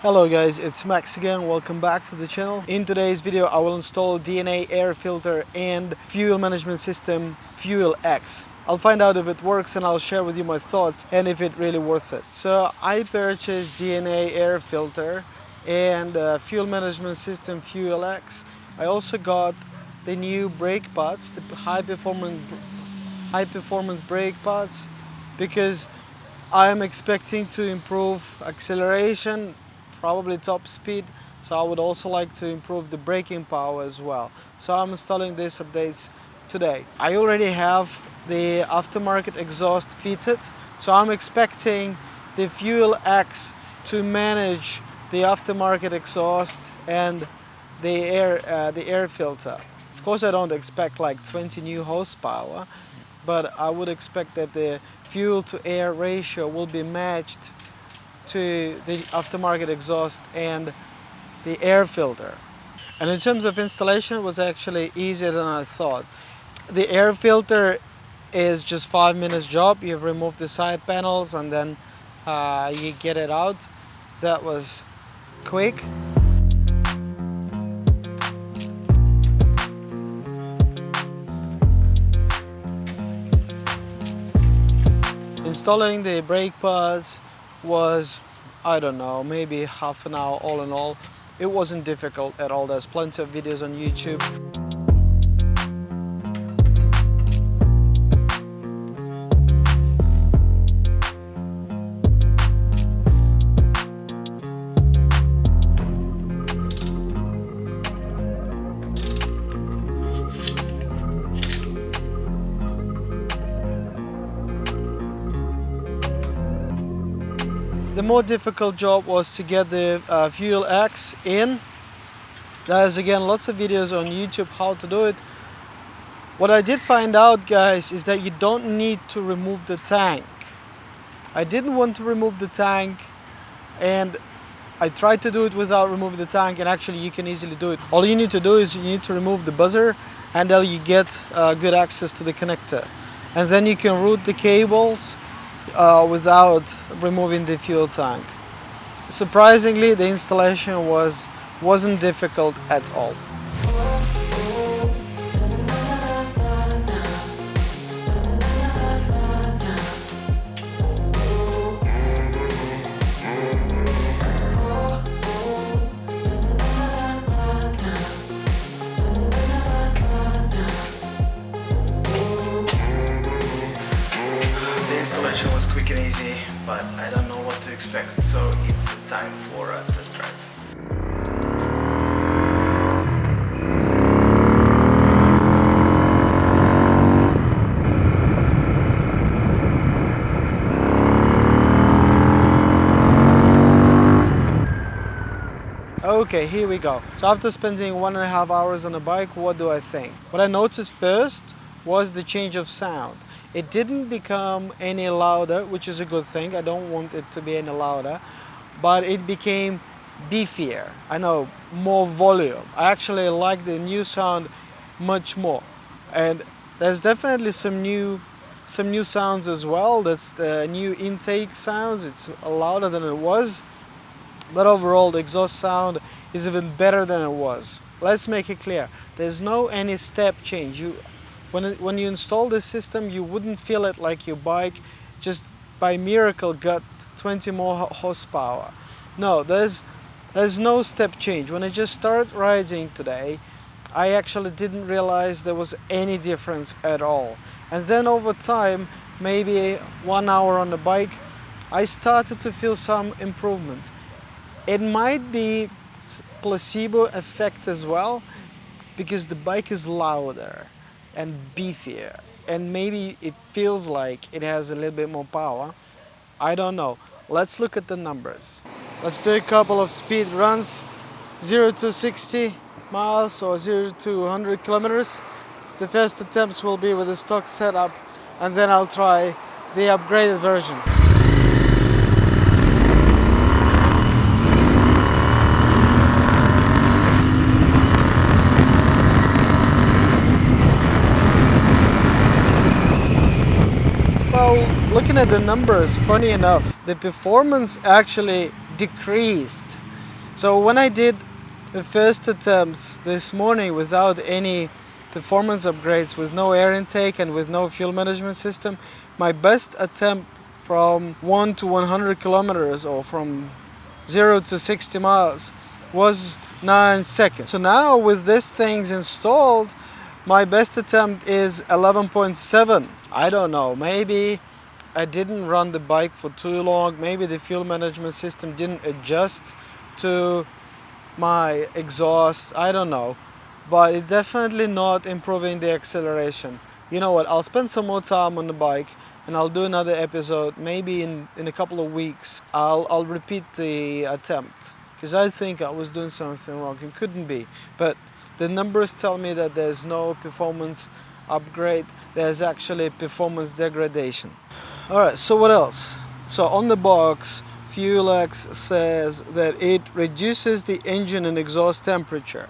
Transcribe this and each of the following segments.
Hello guys, it's Max again. Welcome back to the channel. In today's video I will install DNA air filter and fuel management system Fuel X. I'll find out if it works and I'll share with you my thoughts and if it really worth it. So I purchased DNA air filter and fuel management system Fuel X. I also got the new brake pads, the high performance brake pads, because I am expecting to improve acceleration, probably top speed, so I would also like to improve the braking power as well. So I'm installing these updates today. I already have the aftermarket exhaust fitted, so I'm expecting the Fuel X to manage the aftermarket exhaust and the air filter. Of course I don't expect like 20 new horsepower, but I would expect that the fuel to air ratio will be matched to the aftermarket exhaust and the air filter. And in terms of installation, it was actually easier than I thought. The air filter is just 5 minutes job. You remove the side panels and then you get it out. That was quick. Installing the brake pads was, I don't know, maybe half an hour all in all. It wasn't difficult at all. There's plenty of videos on YouTube. The more difficult job was to get the Fuel X in. There's again lots of videos on YouTube how to do it. What I did find out, guys, is that you don't need to remove the tank. I didn't want to remove the tank, and I tried to do it without removing the tank, and actually you can easily do it. All you need to do is you need to remove the buzzer, and then you get good access to the connector. And then you can route the cables without removing the fuel tank. Surprisingly, the installation wasn't difficult at all. The installation was quick and easy, but I don't know what to expect, so it's time for a test drive. Okay, here we go. So after spending 1.5 hours on the bike, what do I think? What I noticed first was the change of sound. It didn't become any louder, which is a good thing. I don't want it to be any louder, but it became beefier. I know, more volume. I actually like the new sound much more. And there's definitely some new sounds as well. That's the new intake sounds. It's louder than it was. But overall, the exhaust sound is even better than it was. Let's make it clear. There's no any step change. When you install this system, you wouldn't feel it like your bike just by miracle got 20 more horsepower. No, there's no step change. When I just started riding today, I actually didn't realize there was any difference at all. And then over time, maybe 1 hour on the bike, I started to feel some improvement. It might be placebo effect as well, because the bike is louder and beefier, and maybe it feels like it has a little bit more power. I don't know. Let's look at the numbers. Let's do a couple of speed runs, 0 to 60 miles or 0 to 100 kilometers. The first attempts will be with the stock setup, and then I'll try the upgraded version. Well, looking at the numbers, funny enough, the performance actually decreased So when I did the first attempts this morning without any performance upgrades, with no air intake and with no fuel management system, my best attempt from 1 to 100 kilometers or from 0 to 60 miles was 9 seconds. So now with these things installed, my best attempt is 11.7. I don't know, maybe I didn't run the bike for too long, maybe the fuel management system didn't adjust to my exhaust, I don't know, but it's definitely not improving the acceleration. You know what, I'll spend some more time on the bike and I'll do another episode maybe in a couple of weeks. I'll repeat the attempt because I think I was doing something wrong. It couldn't be, but the numbers tell me that there's no performance upgrade, there's actually performance degradation. Alright, so what else? So on the box, FuelX says that it reduces the engine and exhaust temperature.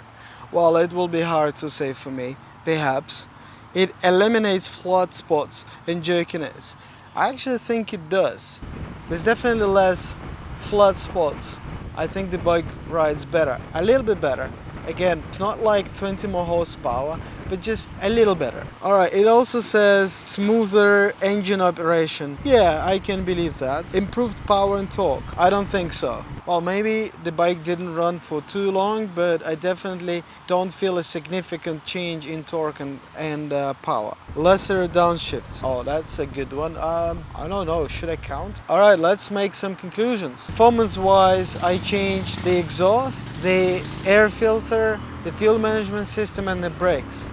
Well, it will be hard to say for me, perhaps. It eliminates flat spots and jerkiness. I actually think it does. There's definitely less flat spots. I think the bike rides better, a little bit better. Again, it's not like 20 more horsepower, but just a little better. Alright, it also says smoother engine operation. Yeah, I can believe that. Improved power and torque. I don't think so. Well, maybe the bike didn't run for too long, but I definitely don't feel a significant change in torque and power. Lesser downshifts. Oh, that's a good one. I don't know, should I count? Alright, let's make some conclusions. Performance-wise, I changed the exhaust, the air filter, the fuel management system and the brakes.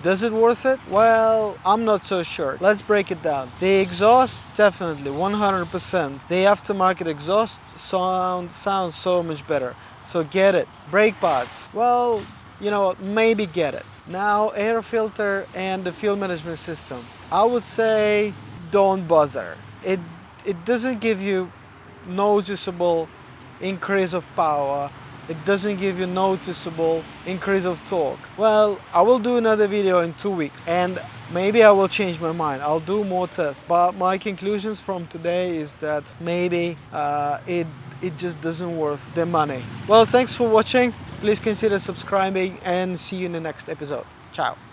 Does it worth it? Well, I'm not so sure. Let's break it down. The exhaust, definitely, 100%. The aftermarket exhaust sounds so much better. So get it. Brake pads, well, you know what, maybe get it. Now, air filter and the fuel management system. I would say don't bother. It doesn't give you noticeable increase of power. It doesn't give you noticeable increase of torque. Well, I will do another video in 2 weeks and maybe I will change my mind. I'll do more tests. But my conclusions from today is that maybe it just doesn't worth the money. Well, thanks for watching. Please consider subscribing and see you in the next episode. Ciao.